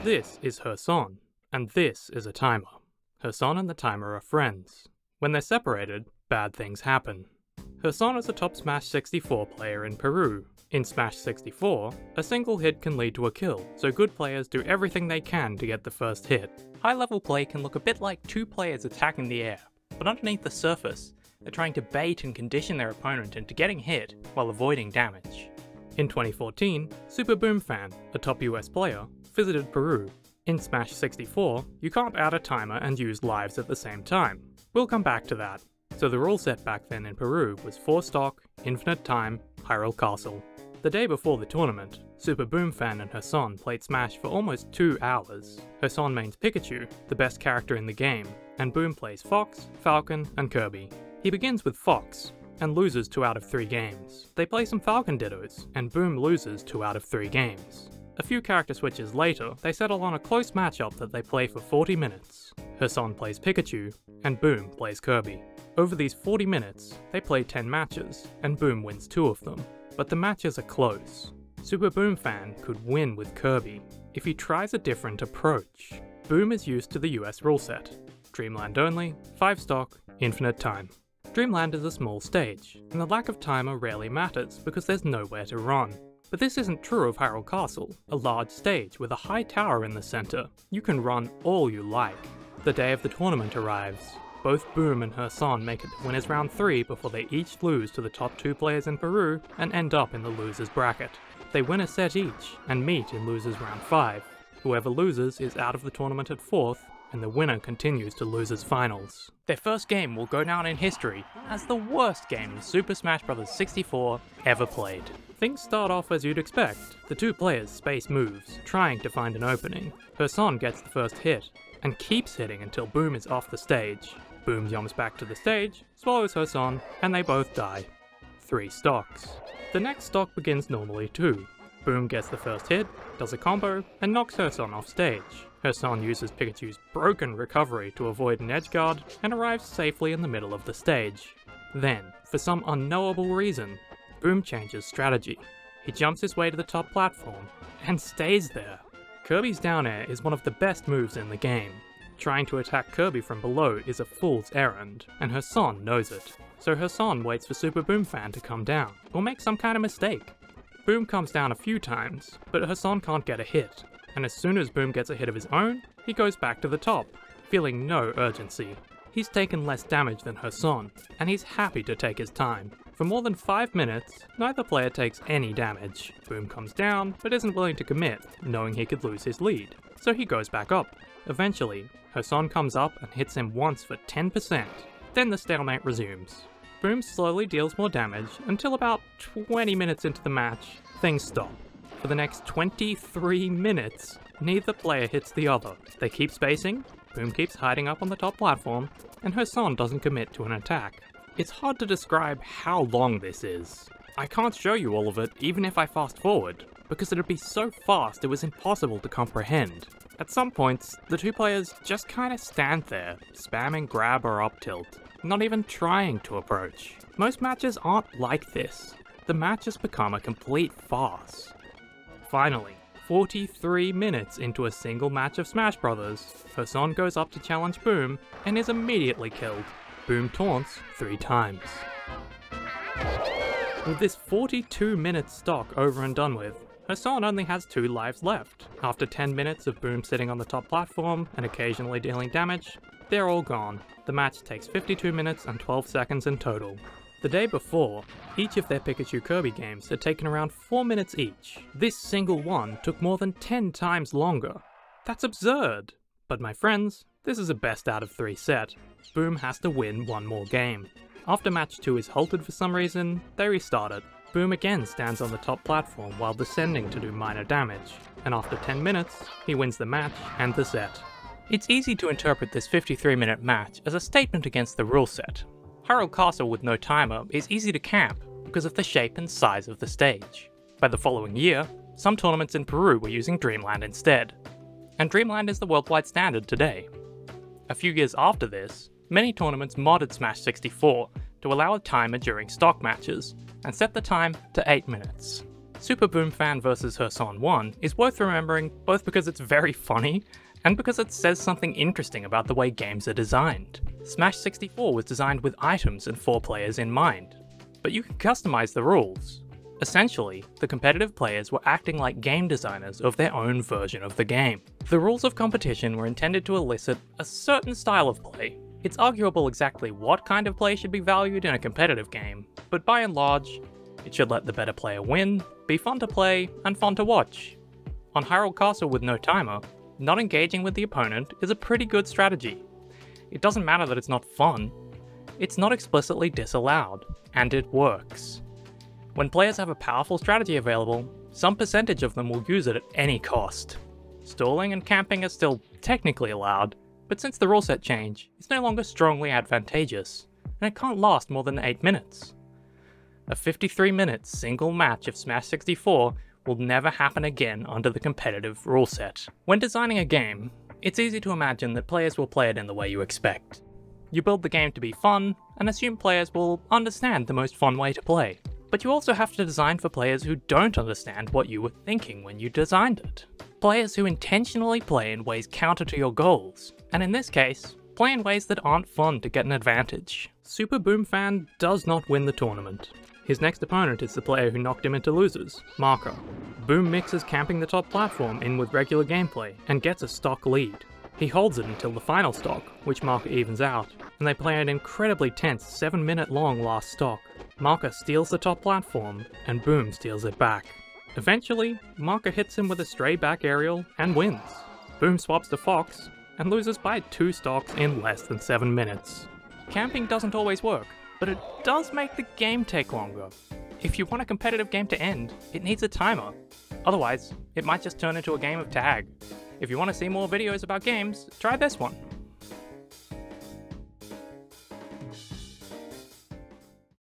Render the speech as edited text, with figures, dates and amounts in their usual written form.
This is Herson, and this is a timer. Herson and the timer are friends. When they're separated, bad things happen. Herson is a top Smash 64 player in Peru. In Smash 64, a single hit can lead to a kill, so good players do everything they can to get the first hit. High-level play can look a bit like two players attacking the air, but underneath the surface, they're trying to bait and condition their opponent into getting hit while avoiding damage. In 2014, SuperBoomfan, a top US player, visited Peru. In Smash 64, you can't add a timer and use lives at the same time. We'll come back to that. So the rule set back then in Peru was 4 stock, infinite time, Hirokazu. The day before the tournament, SuperBoomfan and Herson played Smash for almost 2 hours. Herson mains Pikachu, the best character in the game, and Boom plays Fox, Falcon, and Kirby. He begins with Fox, and loses 2 out of 3 games. They play some Falcon dittos, and Boom loses 2 out of 3 games. A few character switches later, they settle on a close matchup that they play for 40 minutes. Herson plays Pikachu, and Boom plays Kirby. Over these 40 minutes, they play 10 matches, and Boom wins 2 of them. But the matches are close. SuperBoomfan could win with Kirby if he tries a different approach. Boom is used to the US rule set. Dreamland only, 5 stock, infinite time. Dreamland is a small stage, and the lack of timer rarely matters because there's nowhere to run. But this isn't true of Hirokazu, a large stage with a high tower in the center. You can run all you like. The day of the tournament arrives. Both Boom and Herson make it to winners round 3 before they each lose to the top 2 players in Peru and end up in the losers bracket. They win a set each and meet in losers round 5. Whoever loses is out of the tournament at 4th, and the winner continues to losers finals. Their first game will go down in history as the worst game Super Smash Bros. 64 ever played. Things start off as you'd expect. The 2 players space moves, trying to find an opening. Herson gets the first hit, and keeps hitting until Boom is off the stage. Boom jumps back to the stage, swallows Herson, and they both die. 3 stocks. The next stock begins normally too. Boom gets the first hit, does a combo, and knocks Herson off stage. Herson uses Pikachu's broken recovery to avoid an edge guard, and arrives safely in the middle of the stage. Then, for some unknowable reason, Boom changes strategy. He jumps his way to the top platform, and stays there. Kirby's down air is one of the best moves in the game. Trying to attack Kirby from below is a fool's errand, and Herson knows it. So Herson waits for SuperBoomfan to come down, or make some kind of mistake. Boom comes down a few times, but Herson can't get a hit, and as soon as Boom gets a hit of his own, he goes back to the top, feeling no urgency. He's taken less damage than Herson, and he's happy to take his time. For more than 5 minutes, neither player takes any damage. Boom comes down, but isn't willing to commit, knowing he could lose his lead, so he goes back up. Eventually, Herson comes up and hits him once for 10%, then the stalemate resumes. Boom slowly deals more damage until about 20 minutes into the match, things stop. For the next 23 minutes, neither player hits the other. They keep spacing, Boom keeps hiding up on the top platform, and Herson doesn't commit to an attack. It's hard to describe how long this is. I can't show you all of it even if I fast forward, because it'd be so fast it was impossible to comprehend. At some points, the 2 players just kinda stand there, spamming grab or up tilt, not even trying to approach. Most matches aren't like this. The match has become a complete farce. Finally, 43 minutes into a single match of Smash Bros, Herson goes up to challenge Boom and is immediately killed. Boom taunts 3 times. With this 42-minute stock over and done with, Herson only has 2 lives left. After 10 minutes of Boom sitting on the top platform and occasionally dealing damage, they're all gone. The match takes 52 minutes and 12 seconds in total. The day before, each of their Pikachu Kirby games had taken around 4 minutes each. This single one took more than 10 times longer. That's absurd! But my friends, this is a best out of 3 set. Boom has to win 1 more game. After match 2 is halted for some reason, they restart it. Boom again stands on the top platform while descending to do minor damage, and after 10 minutes, he wins the match and the set. It's easy to interpret this 53-minute match as a statement against the rule set. Hirokazu with no timer is easy to camp because of the shape and size of the stage. By the following year, some tournaments in Peru were using Dreamland instead, and Dreamland is the worldwide standard today. A few years after this, many tournaments modded Smash 64 to allow a timer during stock matches, and set the time to 8 minutes. SuperBoomfan vs Hirson 1 is worth remembering both because it's very funny, and because it says something interesting about the way games are designed. Smash 64 was designed with items and 4 players in mind, but you can customize the rules. Essentially, the competitive players were acting like game designers of their own version of the game. The rules of competition were intended to elicit a certain style of play. It's arguable exactly what kind of play should be valued in a competitive game, but by and large, it should let the better player win, be fun to play, and fun to watch. On Hirokazu with no timer, not engaging with the opponent is a pretty good strategy. It doesn't matter that it's not fun, it's not explicitly disallowed, and it works. When players have a powerful strategy available, some percentage of them will use it at any cost. Stalling and camping are still technically allowed, but since the rule set change, it's no longer strongly advantageous, and it can't last more than 8 minutes. A 53-minute single match of Smash 64 will never happen again under the competitive rule set. When designing a game, it's easy to imagine that players will play it in the way you expect. You build the game to be fun, and assume players will understand the most fun way to play. But you also have to design for players who don't understand what you were thinking when you designed it. Players who intentionally play in ways counter to your goals, and in this case, play in ways that aren't fun to get an advantage. SuperBoomfan does not win the tournament. His next opponent is the player who knocked him into losers, Marco. Boom mixes camping the top platform in with regular gameplay, and gets a stock lead. He holds it until the final stock, which Marco evens out, and they play an incredibly tense 7-minute long last stock. Marco steals the top platform, and Boom steals it back. Eventually, Marco hits him with a stray back aerial and wins. Boom swaps to Fox, and loses by 2 stocks in less than 7 minutes. Camping doesn't always work, but it does make the game take longer. If you want a competitive game to end, it needs a timer. Otherwise, it might just turn into a game of tag. If you want to see more videos about games, try this one.